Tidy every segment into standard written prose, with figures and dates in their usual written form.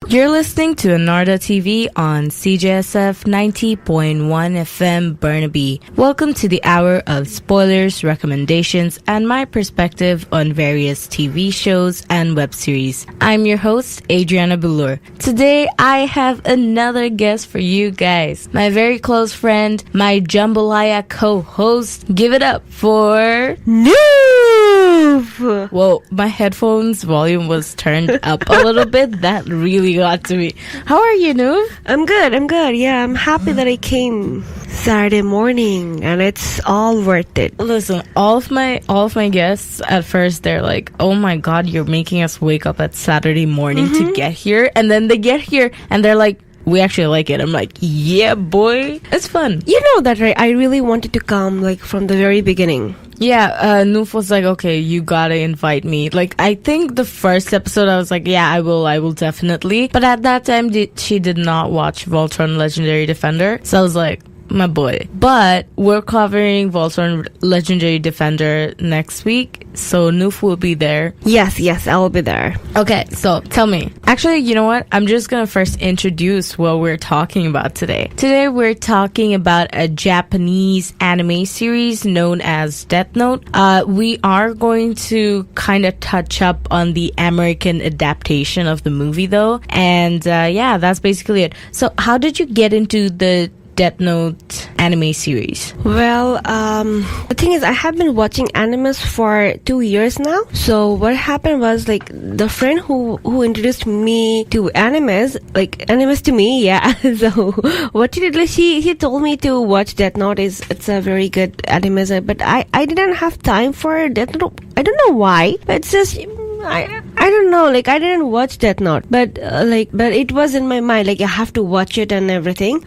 You're listening to AnaerdaTV on CJSF 90.1 FM Burnaby. Welcome to the hour of spoilers, recommendations, and my perspective on various TV shows and web series. I'm your host, Adriana Bulur. Today, I have another guest for you guys. My very close friend, my Jumbalaya co-host. Give it up for... Noof! Whoa, my headphones volume was turned up a little bit. That really got to me. How are you, Noof? I'm good. Yeah, I'm happy that I came Saturday morning, and it's all worth it. Listen, all of my guests at first, they're like, "Oh my God, you're making us wake up at Saturday morning to get here," and then they get here and they're like, "We actually like it." I'm like, "Yeah, boy, it's fun." You know that, right? I really wanted to come like from the very beginning. Yeah, Noof was like, "Okay, you gotta invite me." Like, I think the first episode, I was like, "Yeah, I will definitely." But at that time, she did not watch Voltron Legendary Defender, so I was like, my boy. But we're covering Voltron Legendary Defender next week, so Noof will be there. Yes, I will be there. Okay, so tell me. Actually, you know what? I'm just gonna first introduce what we're talking about today. Today, we're talking about a Japanese anime series known as Death Note. We are going to kind of touch up on the American adaptation of the movie, though. And yeah, that's basically it. So, how did you get into the Death Note anime series? Well, the thing is, I have been watching animes for 2 years now. So what happened was, like, the friend who introduced me to animes to me, yeah. So what she did, like, he told me to watch Death Note. It's a very good anime, but I didn't have time for Death Note. I don't know why. It's just I don't know, like, I didn't watch Death Note, but but it was in my mind, like, I have to watch it and everything.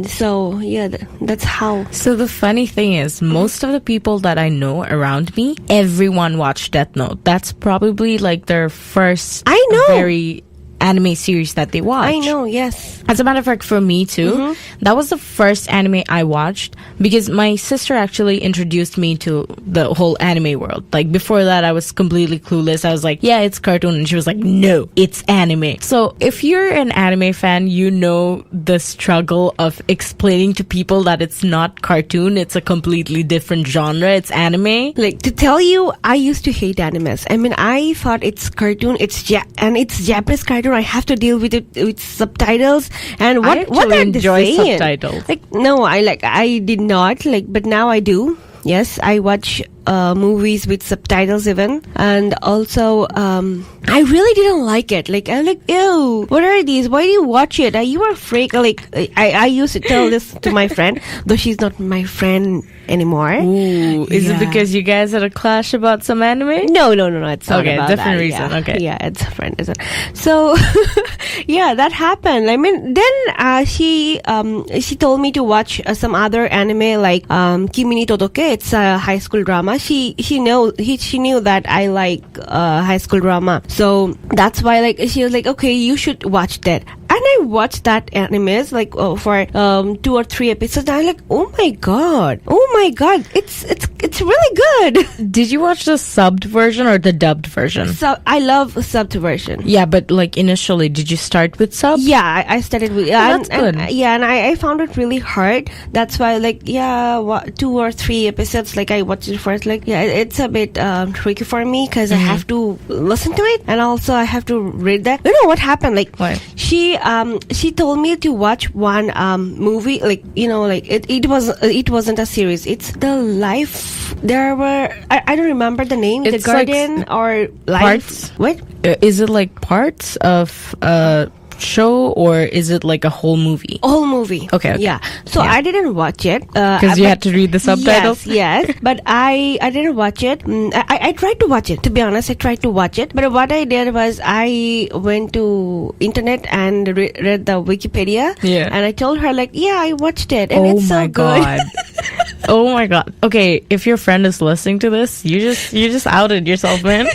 So yeah, that's how. So the funny thing is, most of the people that I know around me, everyone watched Death Note. That's probably like their first very anime series that they watch. I know, yes. As a matter of fact, for me too, that was the first anime I watched because my sister actually introduced me to the whole anime world. Like, before that, I was completely clueless. I was like, yeah, it's cartoon. And she was like, no, it's anime. So if you're an anime fan, you know the struggle of explaining to people that it's not cartoon. It's a completely different genre. It's anime. Like, to tell you, I used to hate animes. I mean, I thought it's cartoon. It's Japanese cartoon. I have to deal with it with subtitles, and what I enjoy subtitles. Like, no, I did not, like, but now I do. Yes, I watch movies with subtitles even, and also I really didn't like it. Like, I'm like, ew, what are these? Why do you watch it? You are freak. Like, I used to tell this to my friend, though she's not my friend anymore. Ooh, is it because you guys had a clash about some anime? No, it's not about different that. reason. Yeah. Okay, yeah, it's a friend, isn't it? So yeah, that happened. I mean, then she told me to watch some other anime, like Kimi ni Todoke. It's a high school drama. She knew that I like high school drama, so that's why, like, she was like, okay, you should watch that. And I watched that animes like for 2 or 3 episodes. And I'm like, oh my god, it's really good. Did you watch the subbed version or the dubbed version? So I love subbed version. Yeah, but like initially, did you start with sub? Yeah, I started with. That's good. And I found it really hard. That's why, like, 2 or 3 episodes, like, I watched it first. Like, yeah, it's a bit tricky for me because I have to listen to it, and also I have to read that. You know what happened? Like, what? She told me to watch one movie, like, you know, like, it wasn't a series. It's the life. There were I don't remember the name. It's the Garden, like, or Life. Parts. What? Is it like parts of show, or is it like a whole movie? A whole movie. Okay. Yeah. So I didn't watch it because you had to read the subtitles. Yes. But I didn't watch it. I tried to watch it. To be honest, I tried to watch it. But what I did was I went to internet and read the Wikipedia. Yeah. And I told her, like, yeah, I watched it, and it's so good. God. Oh my god. Okay, if your friend is listening to this, you just outed yourself, man.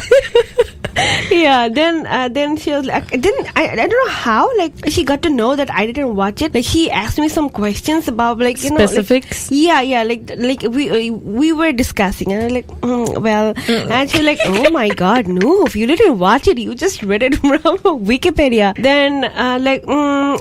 Yeah, then she was like, I don't know how, like, she got to know that I didn't watch it. Like, she asked me some questions about, like, you Specifics? know, like, yeah, like we were discussing, and I was like, and she was like, oh my god, no, if you didn't watch it, you just read it from Wikipedia. Then,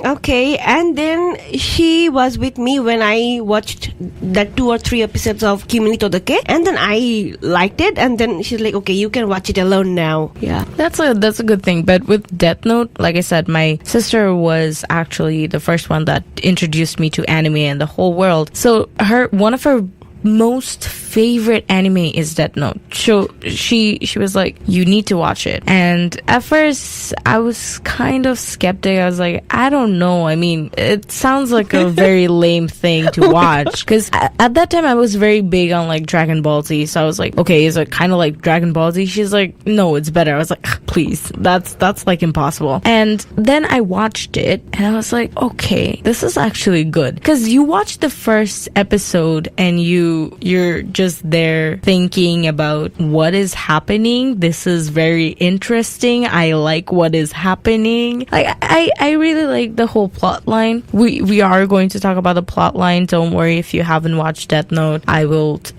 okay, and then she was with me when I watched that 2 or 3 episodes of Kimi ni Todoke, and then I liked it, and then she's like, okay, you can watch it alone now. Yeah. That's a good thing. But with Death Note, like I said, my sister was actually the first one that introduced me to anime and the whole world. So one of her most favorite anime is Death Note. So she was like, you need to watch it. And at first I was kind of skeptic. I was like, I don't know. I mean, it sounds like a very lame thing to watch, because at that time I was very big on like Dragon Ball Z. So I was like, okay, is it kind of like Dragon Ball Z? She's like, no, it's better. I was like, please, that's like impossible. And then I watched it and I was like, okay, this is actually good, because you watch the first episode and you're just there thinking about what is happening. This is very interesting. I like what is happening. Like, I really like the whole plot line. We are going to talk about the plot line. Don't worry if you haven't watched Death Note.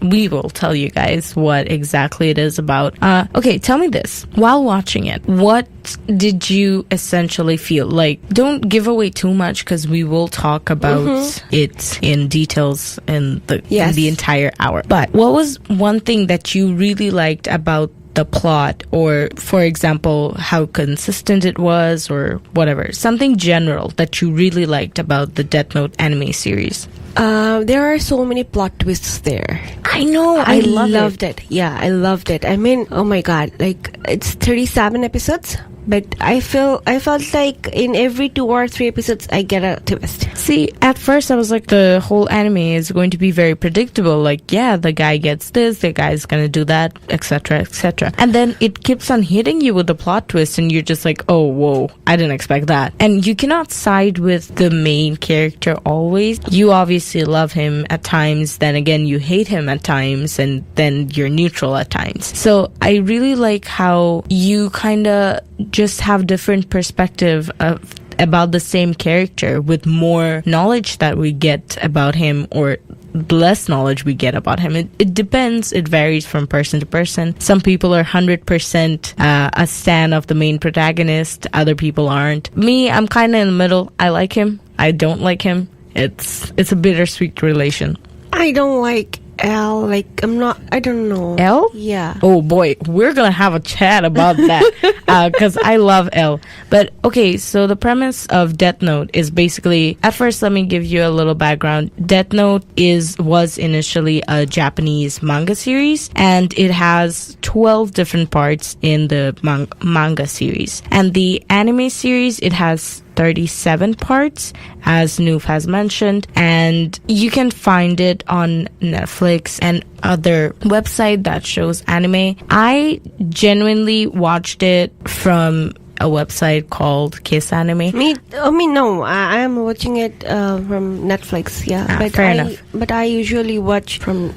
We will tell you guys what exactly it is about. Okay, tell me this. While watching it, what did you essentially feel? Like, don't give away too much, because we will talk about it in details in the entire hour. But what was one thing that you really liked about the plot, or for example, how consistent it was, or whatever, something general that you really liked about the Death Note anime series? There are so many plot twists there. I know. I loved it. Yeah, I loved it. I mean, oh my god, like, it's 37 episodes, but I felt like in every 2 or 3 episodes I get a twist. See, at first I was like, the whole anime is going to be very predictable. Like, yeah, the guy gets this, the guy's gonna do that, etc., etc. And then it keeps on hitting you with the plot twist, and you're just like, oh, whoa, I didn't expect that. And you cannot side with the main character always. You obviously love him at times, then again you hate him at times, and then you're neutral at times. So I really like how you kind of just have different perspective about the same character, with more knowledge that we get about him, or less knowledge we get about him. It depends. It varies from person to person. Some people are 100% a stan of the main protagonist. Other people aren't. Me, I'm kind of in the middle. I like him. I don't like him. It's a bittersweet relation. I don't like L. Like, I don't know. L? Yeah. Oh boy, we're gonna have a chat about that, because I love L. But okay, so the premise of Death Note is basically, at first let me give you a little background. Death Note was initially a Japanese manga series, and it has 12 different parts in the manga series. And the anime series, it has 37 parts, as Noof has mentioned, and you can find it on Netflix and other website that shows anime. I genuinely watched it from a website called Kiss Anime. No, I am watching it from Netflix. Yeah, fair enough. But I usually watch from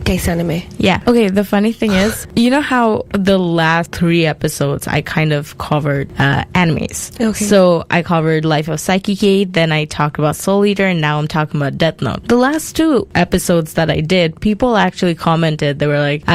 Kiss Anime. Yeah. Okay. The funny thing is, you know how the last 3 episodes I kind of covered animes. Okay. So I covered Life of Psyche, then I talked about Soul Eater, and now I'm talking about Death Note. The last 2 episodes that I did, people actually commented. They were like,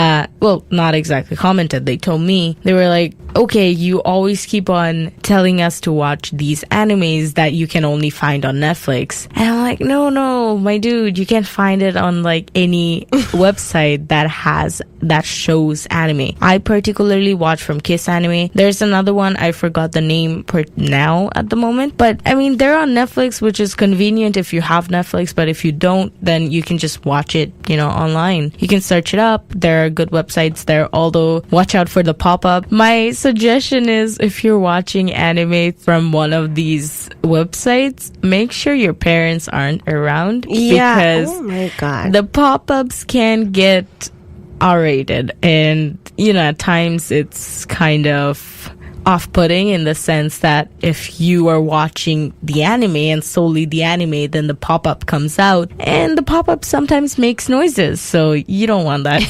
well, not exactly commented. They told me, they were like, okay, you always keep on telling us to watch these animes that you can only find on Netflix. And I'm like, no, my dude, you can't find it on like any website that shows anime. I particularly watch from Kiss Anime. There's another one, I forgot the name now at the moment. But I mean, they're on Netflix, which is convenient if you have Netflix. But if you don't, then you can just watch it, online. You can search it up. There are good websites there, although watch out for the pop-up. My suggestion is, if you're watching anime from one of these websites, make sure your parents aren't around. Yeah. Because oh my god, the pop-ups can get R-rated, and at times it's kind of off-putting, in the sense that if you are watching the anime and solely the anime, then the pop-up comes out, and the pop-up sometimes makes noises, so you don't want that.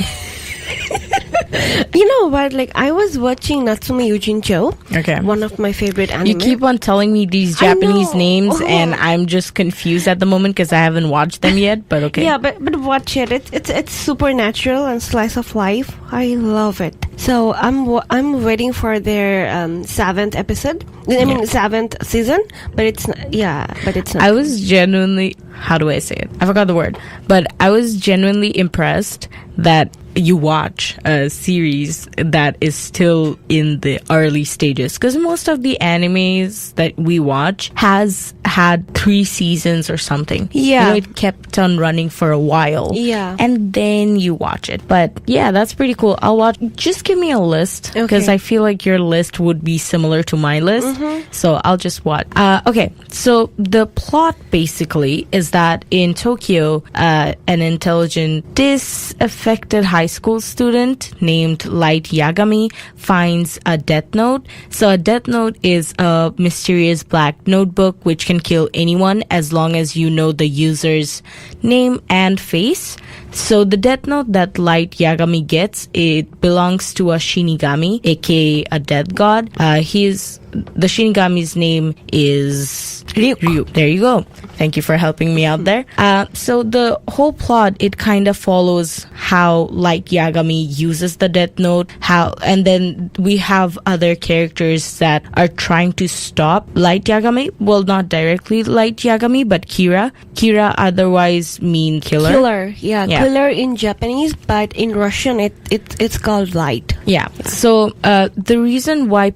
You know what? Like, I was watching Natsume Yujincho. Okay. One of my favorite anime. You keep on telling me these Japanese names, and I'm just confused at the moment because I haven't watched them yet. But okay. Yeah, but watch it. It's supernatural and slice of life. I love it. So I'm waiting for their 7th episode. I mean 7th season. But it's not. Yeah, but it's not. I was genuinely. How do I say it? I forgot the word. But I was genuinely impressed that you watch a series that is still in the early stages, because most of the animes that we watch has had 3 seasons or something. Yeah, it kept on running for a while. Yeah, and then you watch it. But yeah, that's pretty cool. I'll watch. Just give me a list, because I feel like your list would be similar to my list. So I'll just watch. Okay, so the plot basically is that in Tokyo, an intelligent, disaffected high school student named Light Yagami finds a death note. So a death note is a mysterious black notebook which can kill anyone as long as you know the user's name and face. So the death note that Light Yagami gets, it belongs to a Shinigami, aka a death god. The Shinigami's name is Ryuk. There you go. Thank you for helping me out there. So the whole plot, it kind of follows how Light Yagami uses the death note, and then we have other characters that are trying to stop Light Yagami. Well, not directly Light Yagami, but Kira. Kira otherwise mean killer. Killer, yeah. Killer in Japanese, but in Russian it's called Light. Yeah. So the reason why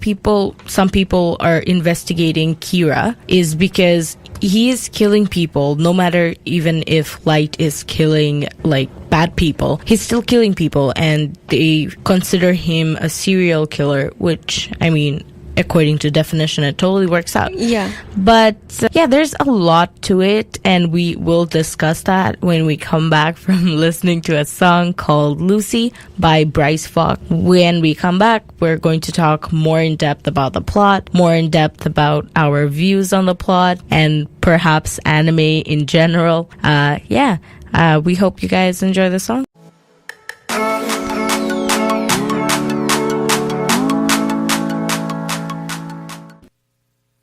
some people are investigating Kira is because he is killing people, no matter even if Light is killing like bad people. He's still killing people, and they consider him a serial killer, which, I mean, according to definition, it totally works out. Yeah. But yeah, there's a lot to it, and we will discuss that when we come back from listening to a song called Lucy by Bryce Fox. When we come back, we're going to talk more in depth about the plot, more in depth about our views on the plot, and perhaps anime in general. We hope you guys enjoy the song.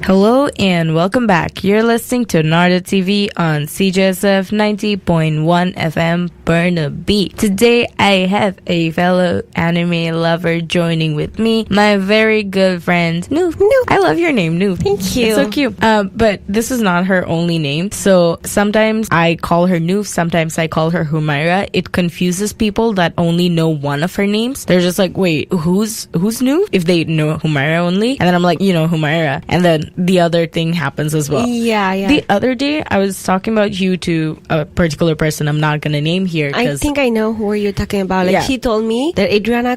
Hello and welcome back. You're listening to AnaerdaTV on CJSF 90.1 FM Burnaby. Today I have a fellow anime lover joining with me, my very good friend Noof. I love your name, Noof. Thank you. It's so cute. But this is not her only name. So sometimes I call her Noof, sometimes I call her Humaira. It confuses people that only know one of her names. They're just like, wait, who's Noof? If they know Humaira only. And then I'm like, Humaira. And then the other thing happens as well. Yeah. The other day, I was talking about you to a particular person I'm not gonna name here. I think I know who you're talking about. Like, she told me that Adriana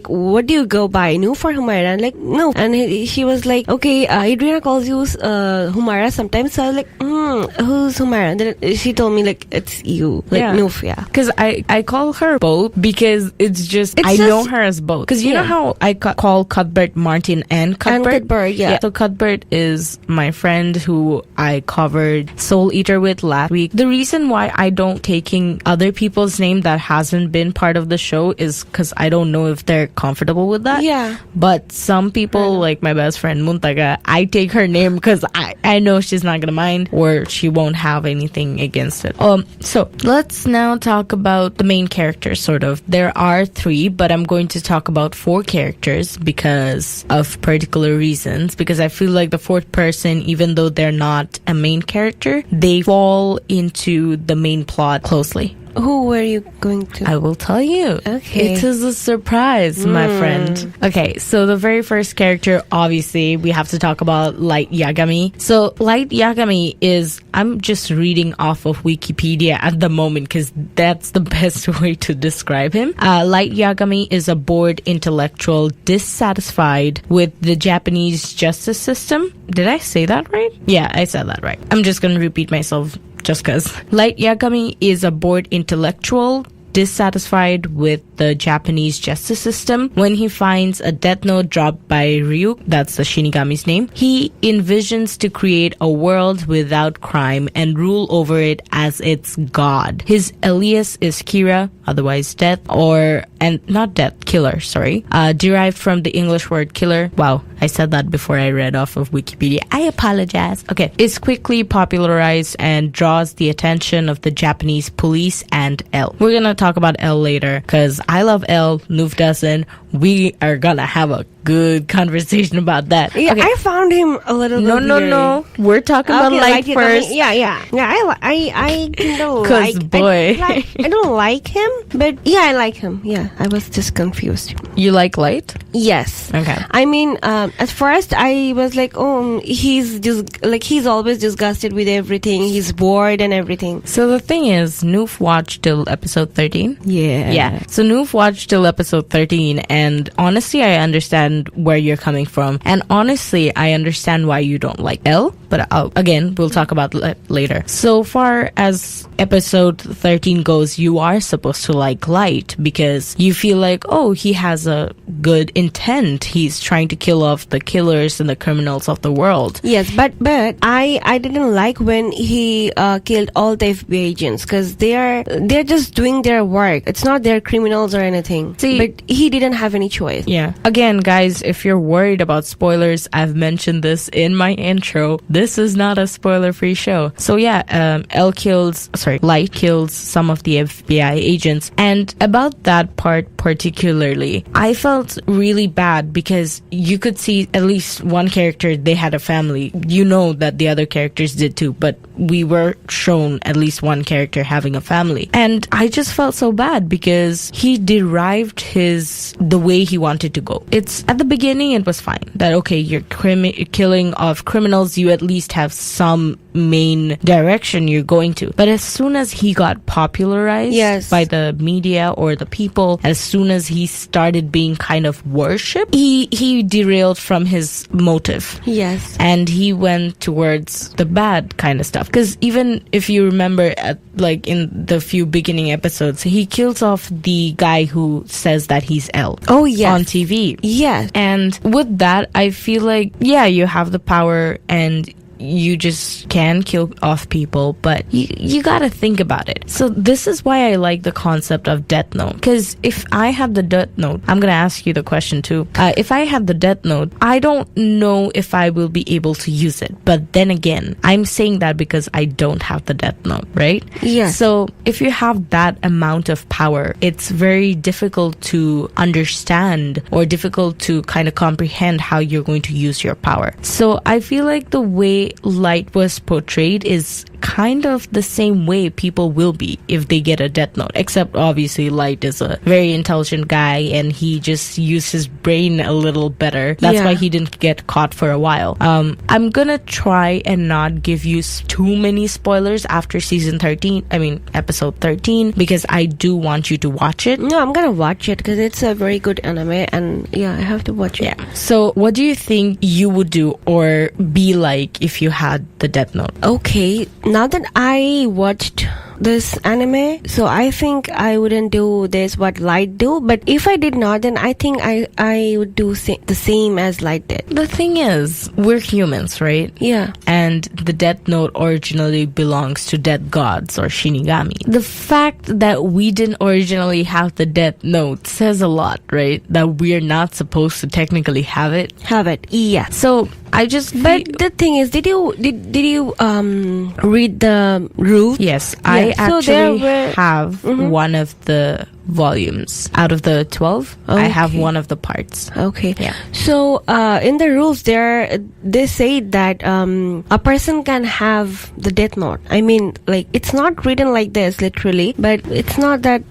what do you go by, Noof or Humaira? And like, no. And she was like, okay, Adriana calls you Humaira sometimes. So I was like, who's Humaira? And then she told me, like, it's you, like, Noof. Yeah. Because I call her both because I know her as both. Because you know how I call Cuthbert Martin and Cuthbert? And Cuthbert, yeah. So Cuthbert is my friend who I covered Soul Eater with last week. The reason why I don't taking other people's name that hasn't been part of the show is because I don't know if they're comfortable with that. Yeah. But some people, like my best friend Muntaga, I take her name because I know she's not gonna mind, or she won't have anything against it. So let's now talk about the main characters, sort of. There are 3, but I'm going to talk about 4 characters because of particular reasons, because I feel like the 4th person, even though they're not a main character, they fall into the main plot closely. Who were you going to? I will tell you. Okay. It is a surprise, my friend. Okay, so the very first character, obviously, we have to talk about Light Yagami. So Light Yagami is, I'm just reading off of Wikipedia at the moment because that's the best way to describe him. Light Yagami is a bored intellectual dissatisfied with the Japanese justice system. Did I say that right? Yeah, I said that right. I'm just going to repeat myself just because. Light Yagami is a bored intellectual dissatisfied with the Japanese justice system. When he finds a death note dropped by Ryuk, that's the Shinigami's name, he envisions to create a world without crime and rule over it as its god. His alias is Kira, otherwise death, killer, sorry, derived from the English word killer. Wow, I said that before I read off of Wikipedia. I apologize. Okay. Is quickly popularized and draws the attention of the Japanese police and L. We're gonna talk about L later because I love L, Noof doesn't. We are gonna have a good conversation about that. Yeah, okay. I found him a little bit No. We're talking about Light first. Yeah. I don't Cause boy. I don't like him, but yeah, I like him. Yeah, I was just confused. You like Light? Yes. Okay. I mean, at first I was like, oh, he's always disgusted with everything. He's bored and everything. So the thing is, Noof watched till episode 13. Yeah. So Noof watched till episode 13, and honestly, I understand where you're coming from. And honestly, I understand why you don't like L, but again, we'll talk about that later. So far as episode 13 goes, you are supposed to like Light because you feel like, oh, he has a good intent. He's trying to kill off the killers and the criminals of the world. Yes, but I didn't like when he killed all the FBI agents because they're just doing their work. It's not their criminals or anything. See, but he didn't have any choice. Yeah. Again, guys, if you're worried about spoilers, I've mentioned this in my intro. This is not a spoiler-free show. So yeah, Light kills some of the FBI agents, and about that part particularly, I felt really bad because you could see at least one character, they had a family. You know that the other characters did too, but we were shown at least one character having a family. And I just felt so bad because he derived the way he wanted to go. It's at the beginning, it was fine that, okay, you're killing of criminals, you at least have some main direction you're going to. But as soon as he got popularized by the media or the people, as soon as he started being kind of worshipped, he derailed from his motive. Yes. And he went towards the bad kind of stuff. Because even if you remember, in the few beginning episodes, he kills off the guy who says that he's L. Oh, yes. On TV. Yes. And with that, I feel like, yeah, you have the power and you just can kill off people, but you gotta think about it. So this is why I like the concept of Death Note, because if I have the Death Note, I'm gonna ask you the question too. If I have the Death Note, I don't know if I will be able to use it. But then again, I'm saying that because I don't have the Death Note, right? Yes. So if you have that amount of power, it's very difficult to understand or difficult to kind of comprehend how you're going to use your power. So I feel like the way Light was portrayed is kind of the same way people will be if they get a Death Note, except obviously Light is a very intelligent guy and he just used his brain a little better. That's why he didn't get caught for a while. I'm gonna try and not give you too many spoilers after episode 13, because I do want you to watch it. No, I'm gonna watch it because it's a very good anime, and yeah, I have to watch it. Yeah. So what do you think you would do or be like if you had the Death Note? Okay, now that I watched this anime, so I think I wouldn't do this what Light do, but if I did not, then I think I would do the same as Light did. The thing is, we're humans, right? Yeah. And the Death Note originally belongs to dead gods or Shinigami. The fact that we didn't originally have the Death Note says a lot, right? That we're not supposed to technically have it. Yeah. So I just... But the thing is, did you read the rules? Yes, I actually have one of the volumes out of the 12. I have one of the parts. Okay. Yeah. So in the rules they say that a person can have the Death Note. I mean, like, it's not written like this literally, but it's not that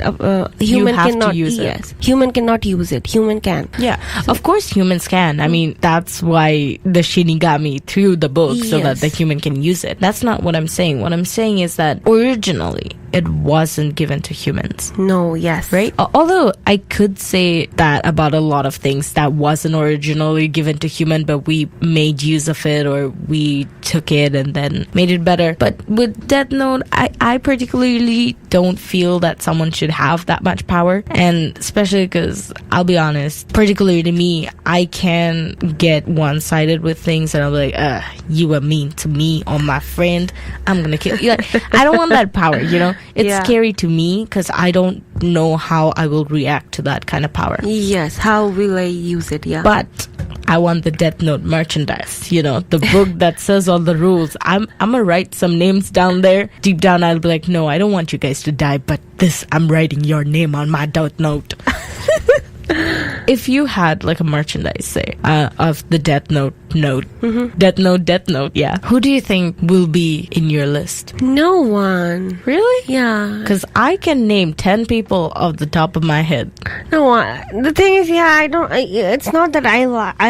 human cannot use it. Yes, human cannot use it. Human can. Yeah, so, of course humans can. I mean, that's why the Shinigami threw the book so that the human can use it. That's not what I'm saying. What I'm saying is that originally it wasn't given to humans. No, yes. Right? Although I could say that about a lot of things that wasn't originally given to human, but we made use of it or we took it and then made it better. But with Death Note, I particularly don't feel that someone should have that much power. And especially because, I'll be honest, particularly to me, I can get one-sided with things and I'll be like, you were mean to me or my friend, I'm gonna kill you. Like, I don't want that power, you know? it's scary to me because I don't know how I will react to that kind of power. Yes, how will I use it? Yeah. But I want the Death Note merchandise, you know, the book that says all the rules. I'm gonna write some names down there. Deep down, I'll be like, no, I don't want you guys to die, but I'm writing your name on my Death Note. If you had like a merchandise, say, of the Death Note Death Note, yeah. Who do you think will be in your list? No one. Really? Yeah. Because I can name 10 people off the top of my head. No one. The thing is, it's not that I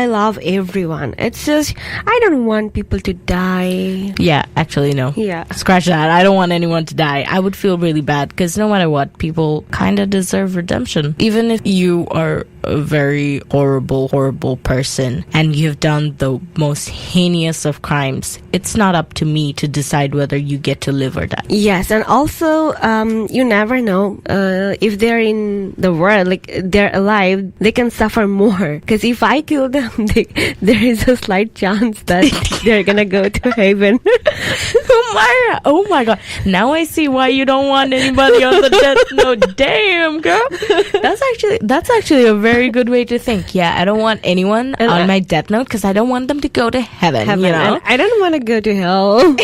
love everyone. It's just, I don't want people to die. Yeah, actually, no. Yeah. Scratch that. I don't want anyone to die. I would feel really bad because no matter what, people kind of deserve redemption. Even if you are a very horrible person and you've done the most heinous of crimes, it's not up to me to decide whether you get to live or die. Yes, and also you never know if they're in the world, like they're alive, they can suffer more, because if I kill them, there is a slight chance that they're gonna go to heaven. Oh my god, now I see why you don't want anybody on the Death Note. Damn, girl, that's actually a very good way to think. Yeah, I don't want anyone on my Death Note because I don't want them to go to heaven, you know? And I don't want to go to hell.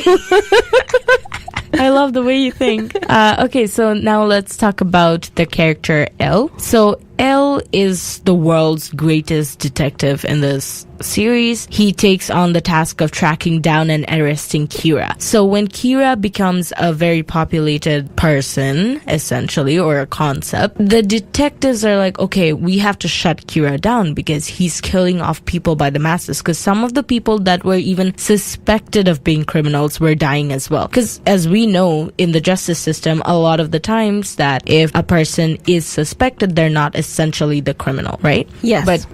I love the way you think. Okay, so now let's talk about the character L. So L is the world's greatest detective in this series. He takes on the task of tracking down and arresting Kira. So when Kira becomes a very populated person, essentially, or a concept, the detectives are like, okay, we have to shut Kira down because he's killing off people by the masses, because some of the people that were even suspected of being criminals were dying as well. Because as we know, in the justice system, a lot of the times that if a person is suspected, they're not essentially the criminal, right? Yes. But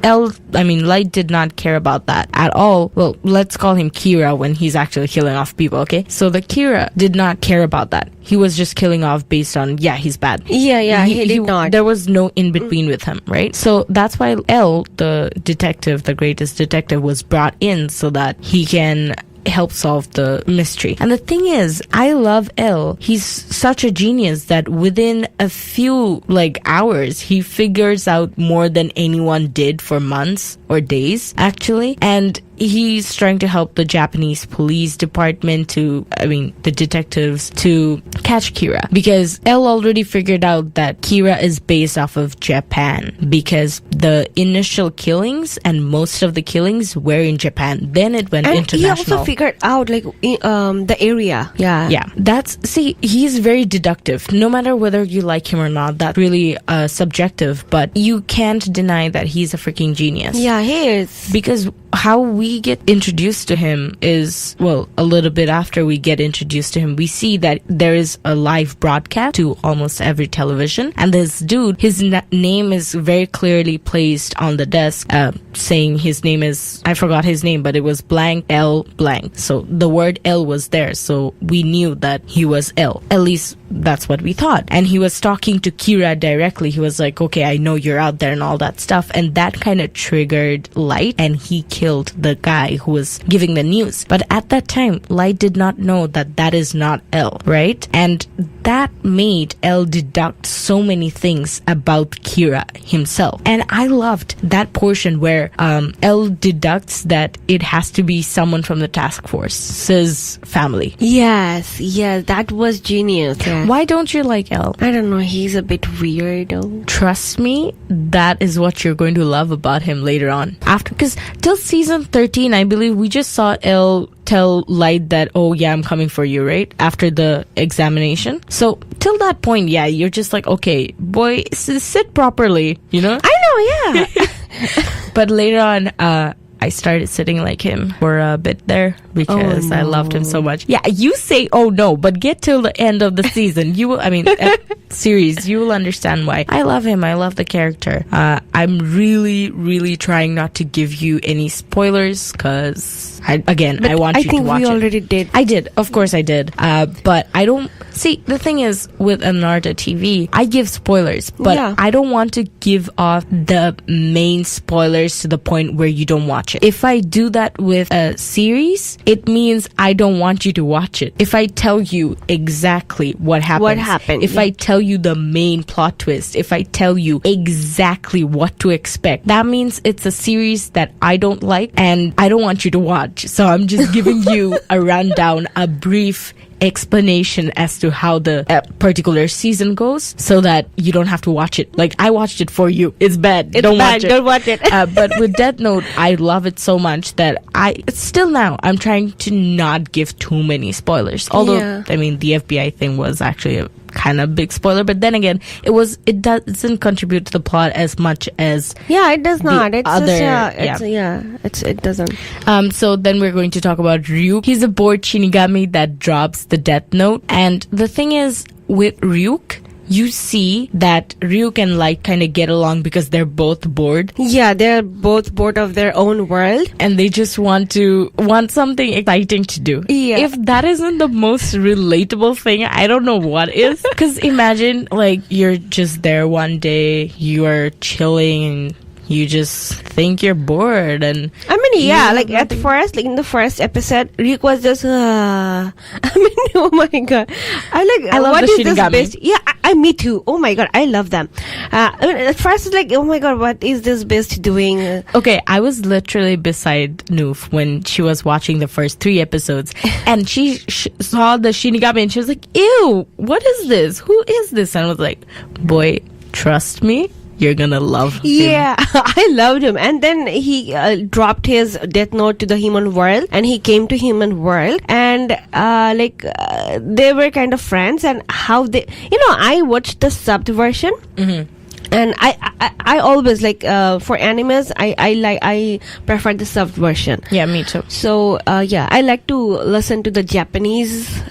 Light did not care about that at all. Well, let's call him Kira when he's actually killing off people, okay? So the Kira did not care about that. He was just killing off based on, yeah, he's bad. Yeah, he did not. There was no in-between with him, right? So that's why L, the detective, the greatest detective, was brought in so that he can help solve the mystery. And the thing is, I love L. He's such a genius that within a few hours he figures out more than anyone did for months or days, actually. And he's trying to help the Japanese police department the detectives to catch Kira, because L already figured out that Kira is based off of Japan, because the initial killings and most of the killings were in Japan. Then it went international. He also figured out the area. Yeah. He's very deductive. No matter whether you like him or not, that's really subjective, but you can't deny that he's a freaking genius. Yeah, he is. Because how we get introduced to him is, a little bit after we get introduced to him, we see that there is a live broadcast to almost every television, and this dude, his name is very clearly placed on the desk, saying his name is, I forgot his name, but it was blank L blank. So the word L was there, so we knew that he was L. At least that's what we thought. And he was talking to Kira directly. He was like, okay, I know you're out there and all that stuff. And that kind of triggered Light, and he killed the guy who was giving the news. But at that time, Light did not know that that is not L, right? And that made L deduct so many things about Kira himself. And I loved that portion where L deducts that it has to be someone from the task force's family. Yes, that was genius. Yeah. Why don't you like L? I don't know, he's a bit weird though. Trust me, that is what you're going to love about him later on. Because till season 13, I believe, we just saw L tell Light that, oh yeah, I'm coming for you, right? After the examination. So till that point, yeah, you're just like, okay, boy, sit properly, you know? I know, yeah. But later on, I started sitting like him for a bit there because I loved him so much. Yeah, you say, oh no, but get till the end of the season. series, you will understand why. I love him. I love the character. I'm really, really trying not to give you any spoilers because, I want you to watch it. I think we already did. I did. Of course I did. But I don't... See, the thing is, with AnaerdaTV, I give spoilers, but I don't want to give off the main spoilers to the point where you don't watch it. If I do that with a series, it means I don't want you to watch it. If I tell you exactly what happened, if I tell you the main plot twist, if I tell you exactly what to expect, that means it's a series that I don't like and I don't want you to watch. So I'm just giving you a rundown, a brief explanation as to how the particular season goes so that you don't have to watch it. Like, I watched it for you. It's bad. Don't watch it. But with Death Note, I love it so much that still now, I'm trying to not give too many spoilers. Although, I mean, the FBI thing was actually a kind of big spoiler, but then again, it doesn't contribute to the plot as much as it does not. It doesn't. So then we're going to talk about Ryuk. He's a bored Shinigami that drops the Death Note, and the thing is with Ryuk, you see that Ryuk and Light kind of get along because they're both bored. Yeah, they're both bored of their own world. And they just want something exciting to do. Yeah. If that isn't the most relatable thing, I don't know what is. Because imagine, like, you're just there one day, you are chilling and you just think you're bored, and I mean, like at first, like in the first episode, Ryuk was just I mean, oh my god, I love what the is Shinigami. this beast? Yeah, me too. Oh my god, I love them. I mean, at first it's like, oh my god, what is this beast doing? Okay, I was literally beside Noof when she was watching the first 3 episodes, and she saw the Shinigami and she was like, ew, what is this? Who is this? And I was like, boy, trust me, you're gonna love him. Yeah, I loved him. And then he dropped his Death Note to the human world, and he came to human world, and they were kind of friends. And how they, I watched the subbed version. Mm-hmm. And I always like for animes I prefer the subbed version. Yeah, me too. So I like to listen to the Japanese.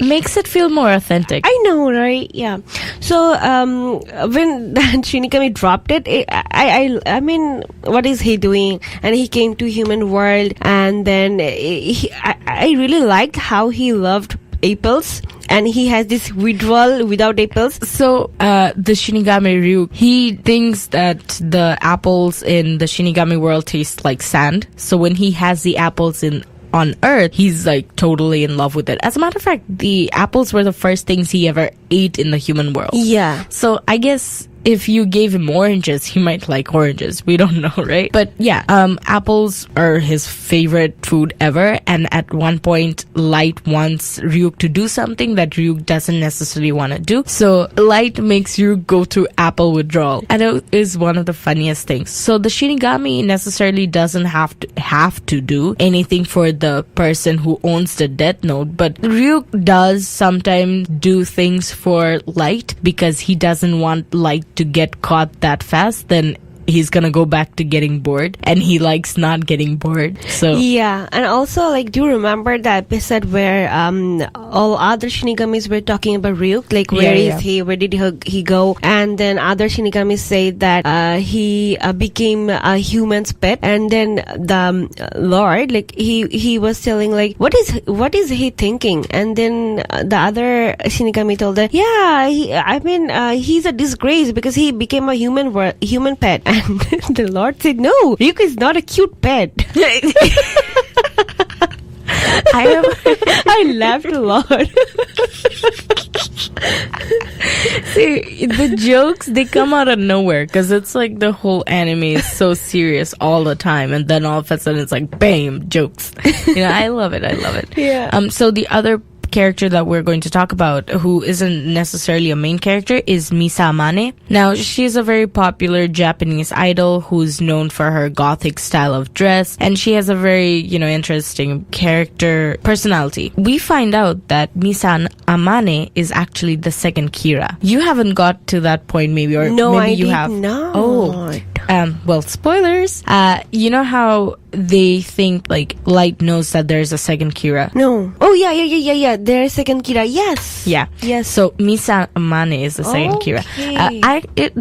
Makes it feel more authentic. I know, right? Yeah. So when Shinigami dropped it, I mean, what is he doing? And he came to human world, and then I really liked how he loved apples, and he has this withdrawal without apples. So the Shinigami Ryuk, he thinks that the apples in the Shinigami world taste like sand. So when he has the apples on Earth, he's like totally in love with it. As a matter of fact, the apples were the first things he ever ate in the human world. Yeah. So I guess if you gave him oranges, he might like oranges. We don't know, right? But yeah, apples are his favorite food ever. And at one point, Light wants Ryuk to do something that Ryuk doesn't necessarily want to do. So Light makes Ryuk go through apple withdrawal. And it is one of the funniest things. So the Shinigami necessarily doesn't have to do anything for the person who owns the Death Note. But Ryuk does sometimes do things for Light because he doesn't want Light to get caught that fast. Then he's gonna go back to getting bored, and he likes not getting bored. So yeah. And also, like, do you remember that episode where all other Shinigamis were talking about Ryuk, like where is he, where did he go? And then other Shinigamis say that he became a human's pet, and then the Lord, like, he was telling, like, what is he thinking? And then the other Shinigami told her, he's a disgrace because he became a human pet. And the Lord said, no, Ryuk is not a cute pet. I laughed a lot. See, the jokes, they come out of nowhere because it's like the whole anime is so serious all the time, and then all of a sudden it's like, bam, jokes. I love it. Yeah. So the other character that we're going to talk about, who isn't necessarily a main character, is Misa Amane. Now, she's a very popular Japanese idol who's known for her gothic style of dress, and she has a very, interesting character personality. We find out that Misa Amane is actually the second Kira. You haven't got to that point, maybe, or no, maybe you I have. Not. Oh, well, spoilers. You know how they think like Light knows that there's a second Kira. No. Oh, yeah. There's second Kira. Yes. Yeah. Yes. So Misa Mane is the second Kira.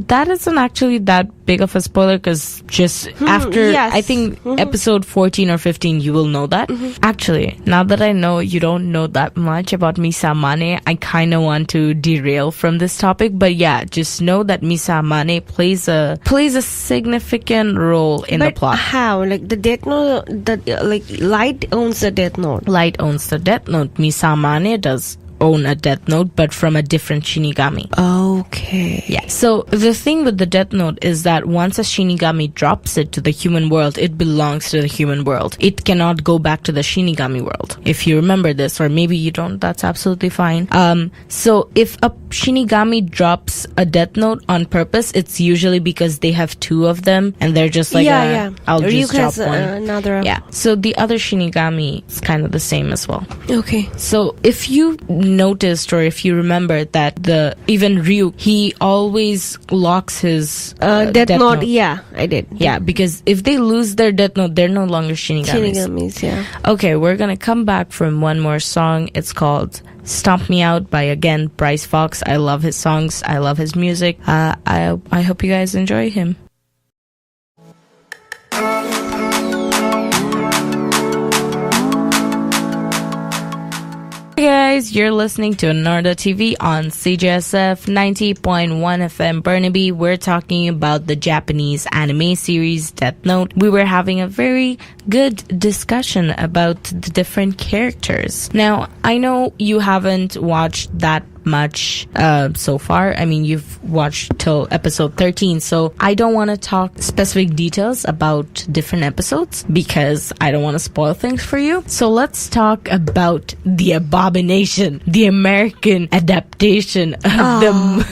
That isn't actually that big of a spoiler because just after yes. I think episode 14 or 15 you will know that. Actually, now that I know you don't know that much about Misa Mane, I kind of want to derail from this topic, but yeah, just know that Misa Mane plays a significant role in the plot. How? Like the Death Note, like Light owns the Death Note. Light owns the Death Note. Misa Mane does own a Death Note, but from a different Shinigami. Okay. Yeah. So the thing with the Death Note is that once a Shinigami drops it to the human world, it belongs to the human world. It cannot go back to the Shinigami world. If you remember this, or maybe you don't, that's absolutely fine. So if a Shinigami drops a Death Note on purpose, it's usually because they have two of them, and they're just like, I'll just drop one. Another. Yeah. So the other Shinigami is kind of the same as well. Okay. So if you noticed or if you remember that even Ryu, he always locks his Death Note. Yeah, I did. Yeah, because if they lose their Death Note, they're no longer Shinigamis. Yeah. Okay, we're gonna come back from one more song. It's called Stomp Me Out by, again, Bryce Fox. I love his songs. I love his music. I hope you guys enjoy him. Hey guys, you're listening to AnaerdaTV on CJSF 90.1 FM Burnaby. We're talking about the Japanese anime series Death Note. We were having a very good discussion about the different characters. Now, I know you haven't watched that much so far. I mean, you've watched till episode 13, so I don't want to talk specific details about different episodes because I don't want to spoil things for you. So let's talk about the Abomination, the American adaptation of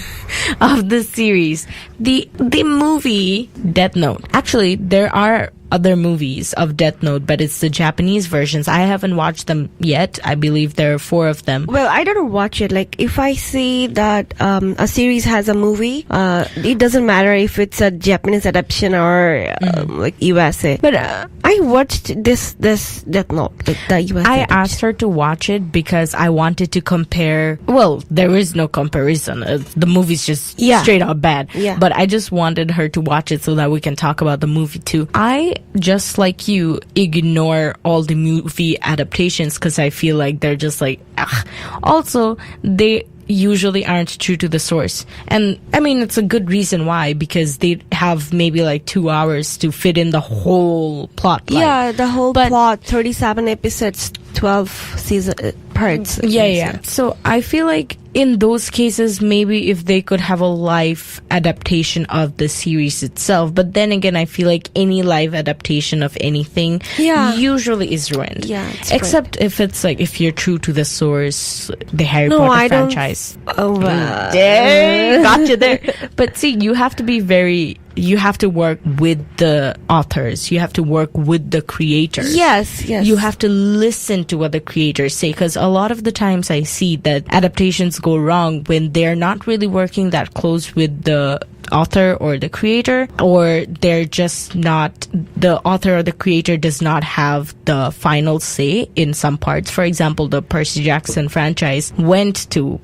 the series, the movie Death Note. Actually, there are other movies of Death Note, but it's the Japanese versions. I haven't watched them yet. I believe there are 4 of them. Well, I don't watch it. Like, if I see that a series has a movie, it doesn't matter if it's a Japanese adaptation or like USA. But I watched this Death Note, like the USA. I asked her to watch it because I wanted to compare. Well, there is no comparison. The movie's just straight up bad. Yeah. But I just wanted her to watch it so that we can talk about the movie too. I, just like you, ignore all the movie adaptations because I feel like they're just like, ugh. Also, they usually aren't true to the source. And I mean, it's a good reason why, because they have maybe like 2 hours to fit in the whole plot line. Yeah, the whole plot, 37 episodes, 12 season parts. Yeah. So I feel like in those cases, maybe if they could have a live adaptation of the series itself. But then again, I feel like any live adaptation of anything usually is ruined. Yeah, except if it's like, if you're true to the source, the Harry Potter franchise. Oh, wow. Got you there. But see, you have to work with the authors. You have to work with the creators. Yes. You have to listen to what the creators say, because a lot of the times I see that adaptations go wrong when they're not really working that close with the author or the creator, or they're just not, the author or the creator does not have the final say in some parts. For example, the Percy Jackson franchise went to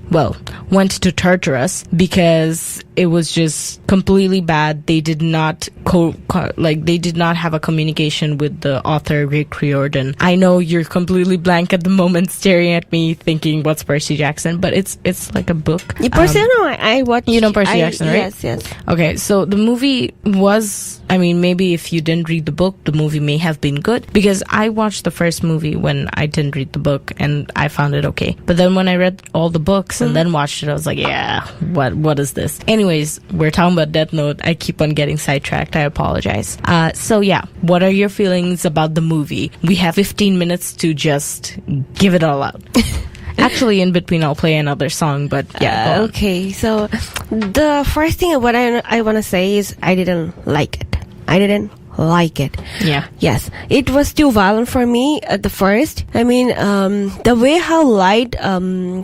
Tartarus because it was just completely bad. They did not they did not have a communication with the author, Rick Riordan. I know you're completely blank at the moment, staring at me thinking, what's Percy Jackson? But it's like a book. I watched. You know Percy Jackson, right? Yes. Okay, so the movie was, I mean, maybe if you didn't read the book, the movie may have been good, because I watched the first movie when I didn't read the book and I found it okay. But then when I read all the books and then watched it, I was like, yeah, what is this? Anyways, we're talking about Death Note. I keep on getting sidetracked. I apologize. So yeah, what are your feelings about the movie? We have 15 minutes to just give it all out. Actually, in between, I'll play another song, but yeah. Okay, so the first thing what I want to say is I didn't like it. Yeah. Yes. It was too violent for me at the first. I mean, the way how Light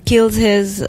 kills his,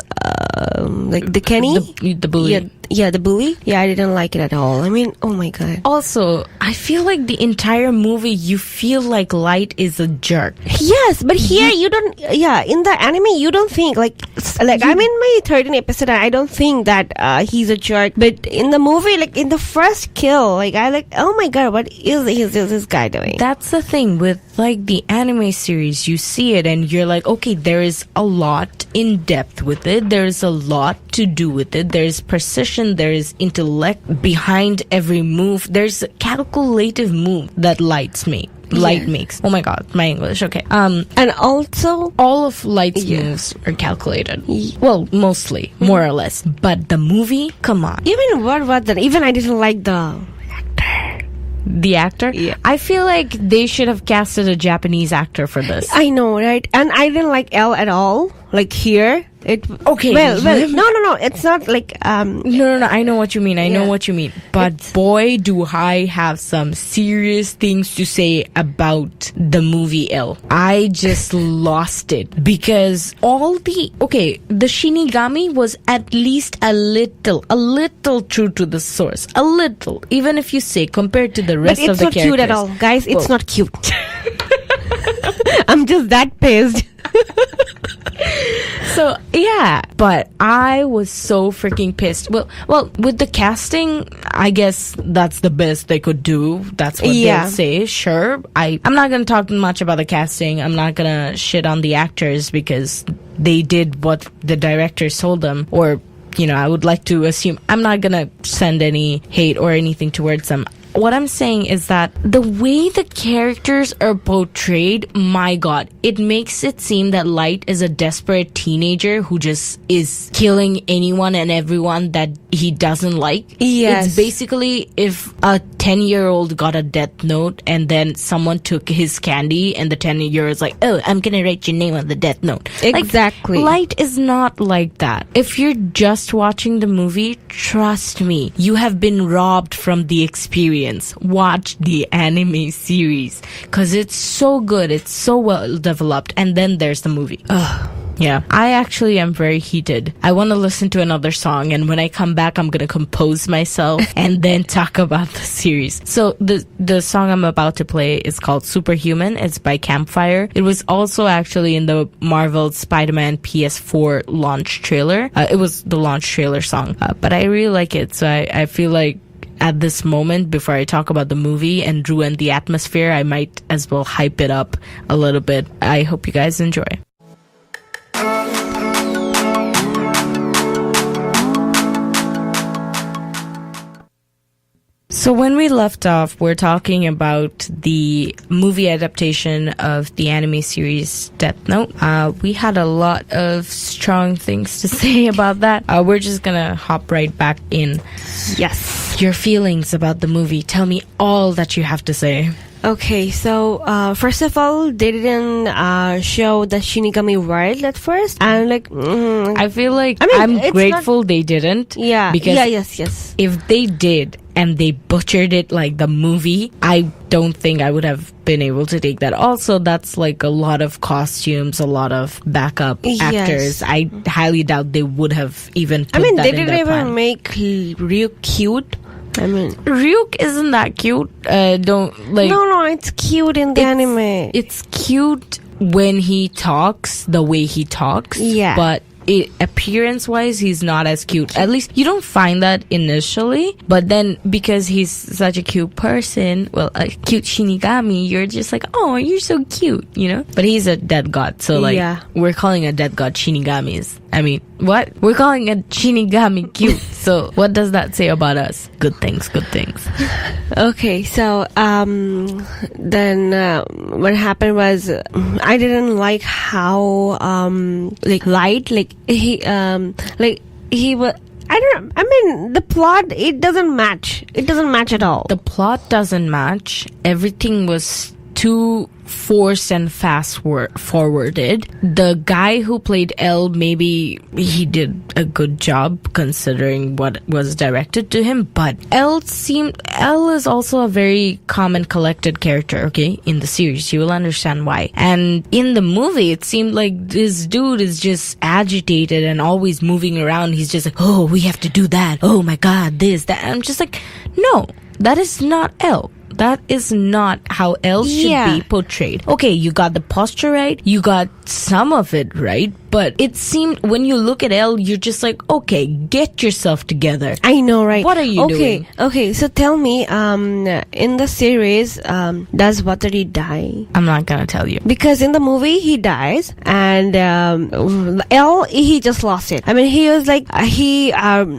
like the Kenny. The bully. the bully. Yeah, I didn't like it at all. I mean, oh my god. Also, I feel like the entire movie, you feel like Light is a jerk. Yes, but here you don't. Yeah, in the anime you don't think like I'm in my 13th episode. I don't think that he's a jerk. But in the movie, like in the first kill, like I like, oh my god, what is this guy doing? That's the thing with like the anime series. You see it and you're like, okay, there is a lot in depth with it. There's a lot to do with it. There's precision. There is intellect behind every move. There's a calculative move that Light makes. Oh my god, my English. Okay. And also all of Light's moves are calculated. Well, mostly, more or less. But the movie, come on. Even what was that? Even I didn't like the actor. The actor? Yeah. I feel like they should have casted a Japanese actor for this. I know, right? And I didn't like L at all. Like here. Okay. Well, no. It's not like No. I know what you mean. I know what you mean. But boy, do I have some serious things to say about the movie L. I just lost it because the Shinigami was at least a little true to the source. A little, even if you say compared to the rest of the characters. But it's not cute at all, guys. It's not cute. I'm just that pissed. So yeah, but I was so freaking pissed. Well, with the casting, I guess that's the best they could do. That's what they'll say. Sure, I'm not gonna talk much about the casting. I'm not gonna shit on the actors because they did what the directors told them, or I would like to assume. I'm not gonna send any hate or anything towards them. What I'm saying is that the way the characters are portrayed, my god, it makes it seem that Light is a desperate teenager who just is killing anyone and everyone that he doesn't like. Yes. It's basically if a 10-year-old got a death note and then someone took his candy and the 10-year-old's like, oh, I'm gonna write your name on the death note. Exactly. Like, Light is not like that. If you're just watching the movie, trust me, you have been robbed from the experience. Watch the anime series because it's so good, it's so well developed, and then there's the movie. Yeah, I actually am very heated. I want to listen to another song, and when I come back I'm gonna compose myself and then talk about the series. So the song I'm about to play is called Superhuman. It's by Campfire. It was also actually in the Marvel Spider-Man PS4 launch trailer. It was the launch trailer song, but I really like it, so I feel like at this moment, before I talk about the movie and ruin the atmosphere, I might as well hype it up a little bit. I hope you guys enjoy. So when we left off, we're talking about the movie adaptation of the anime series Death Note. We had a lot of strong things to say about that. We're just gonna hop right back in. Yes. Your feelings about the movie. Tell me all that you have to say. Okay, so first of all, they didn't show the Shinigami world at first, and I feel like I'm grateful they didn't. Yeah. Because yes. If they did and they butchered it like the movie, I don't think I would have been able to take that. Also, that's like a lot of costumes, a lot of backup actors. I highly doubt they would have even put that in their plan. They didn't even make Ryuk cute. Ryuk isn't that cute. No, it's cute in the anime. It's cute when he talks, the way he talks. Yeah. But appearance-wise, he's not as cute. At least you don't find that initially. But then, because he's such a cute person, well, a cute Shinigami, you're just like, oh, you're so cute, But he's a dead god, so we're calling a dead god Shinigamis. I mean, what? We're calling a Shinigami cute. So what does that say about us? Good things. Okay, so then what happened was I didn't like how Light he was. The plot, it doesn't match. It doesn't match at all. The plot doesn't match. Everything was too forced and forwarded. The guy who played L, maybe he did a good job considering what was directed to him, but L is also a very calm and collected character, okay, in the series. You will understand why. And in the movie, it seemed like this dude is just agitated and always moving around. He's just like, oh, we have to do that. Oh my god, this, that. I'm just like, no, that is not L. That is not how L should be portrayed. Okay, you got the posture right. You got some of it right. But it seemed, when you look at L, you're just like, okay, get yourself together. I know, right? What are you doing? Okay, so tell me, in the series, does Watari die? I'm not gonna tell you. Because in the movie, he dies, and L, he just lost it. I mean, he was like,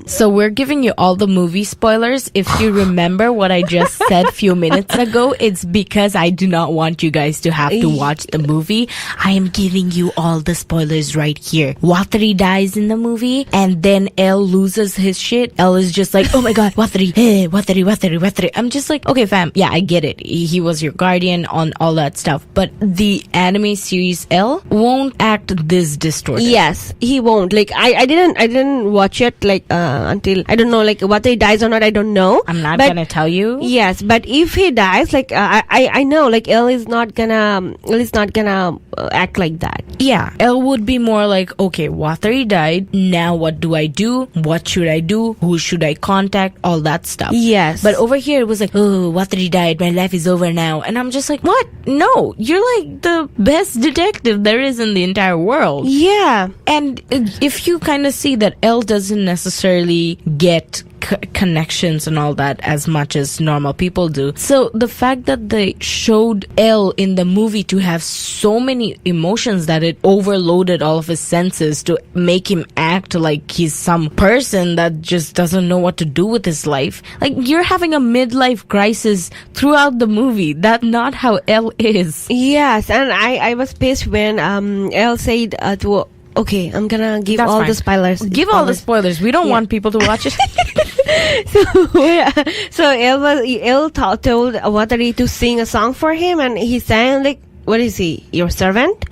So we're giving you all the movie spoilers. If you remember what I just said a few minutes ago, it's because I do not want you guys to have to watch the movie. I am giving you all the spoilers right here. Watari dies in the movie, and then L loses his shit. L is just like, oh my god, Watari, hey, Watari. I'm just like, okay fam, yeah, I get it. He was your guardian on all that stuff. But the anime series L won't act this distorted. Yes, he won't. Like, I didn't watch it, like, until, I don't know, like, Watari dies or not, I don't know. I'm not gonna tell you. Yes, but if he dies, like, I know, like, L is not gonna act like that. Yeah, L would be more like, okay, Watari died, now what do I do? What should I do? Who should I contact? All that stuff. Yes. But over here it was like, oh, Watari died, my life is over now. And I'm just like, what? No, you're like the best detective there is in the entire world. Yeah. And if you kind of see that L doesn't necessarily get connections and all that as much as normal people do. So the fact that they showed L in the movie to have so many emotions that it overloaded all of his senses to make him act like he's some person that just doesn't know what to do with his life. Like, you're having a midlife crisis throughout the movie. That's not how L is. Yes, and I was pissed when L said to, okay, I'm gonna give all the spoilers. Give all the spoilers. We don't want people to watch it. So El told Watari to sing a song for him, and he sang, like, what is he? Your servant?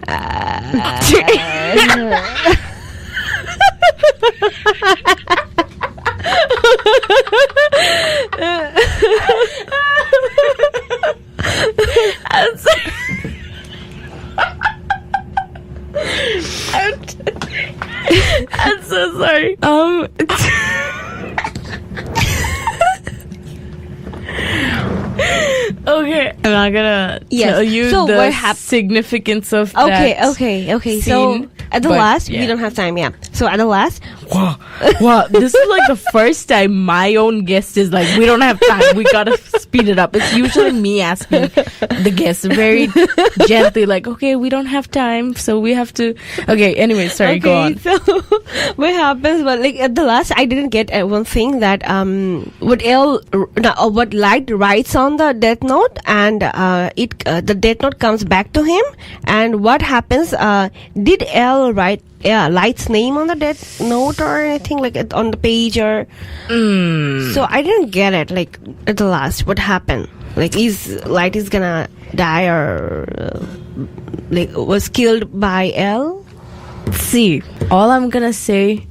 I'm so sorry. Okay, I'm not gonna tell you the significance of that. Okay. Scene, so at the last, we don't have time. Yeah. So at the last, wow, this is like the first time my own guest is like, we don't have time. We gotta speed it up. It's usually me asking the guests very gently, like, okay, we don't have time, so we have to. Okay. Anyway, sorry. Go on. So what happens? But like at the last, I didn't get one thing that what Light writes on the Death Note, and the Death Note comes back to him, and what happens? Did L write Light's name on the Death Note or anything like it on the page or? So I didn't get it. Like at the last, what happened? Like, Light is gonna die or like was killed by L? See, all I'm gonna say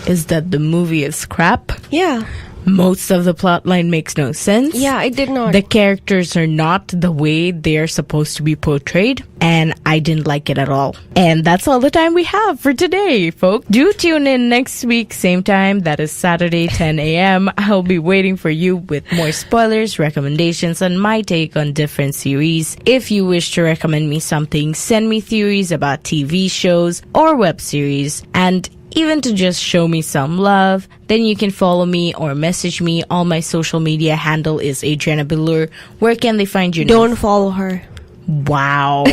is that the movie is crap. Yeah. Most of the plotline makes no sense. Yeah, it did not. The characters are not the way they're supposed to be portrayed, and I didn't like it at all. And that's all the time we have for today, folks. Do tune in next week, same time. That is Saturday, 10 a.m. I'll be waiting for you with more spoilers, recommendations, and my take on different series. If you wish to recommend me something, send me theories about TV shows or web series, and even to just show me some love, then you can follow me or message me. All my social media handle is Adriana Bilur. Where can they find you, Noof? Don't follow her. Wow.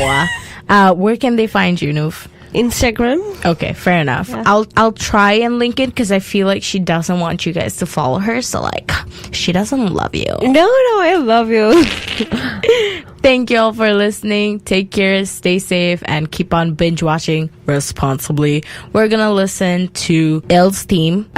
Where can they find you, Noof? Instagram. Okay, fair enough. Yeah. I'll try and link it because I feel like she doesn't want you guys to follow her. So, like, she doesn't love you. No, I love you. Thank you all for listening. Take care, stay safe, and keep on binge watching responsibly. We're gonna listen to Elle's theme.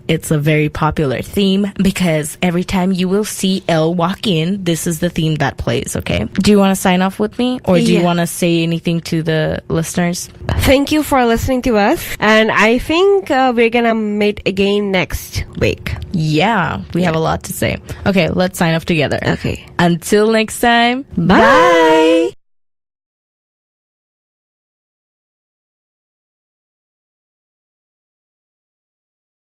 It's a very popular theme because every time you will see Elle walk in, this is the theme that plays, okay? Do you want to sign off with me? Or do you want to say anything to the listeners? Thank you for listening to us. And I think we're gonna meet again next week. Yeah, we have a lot to say. Okay, let's sign off together. Okay. Until next time, Bye.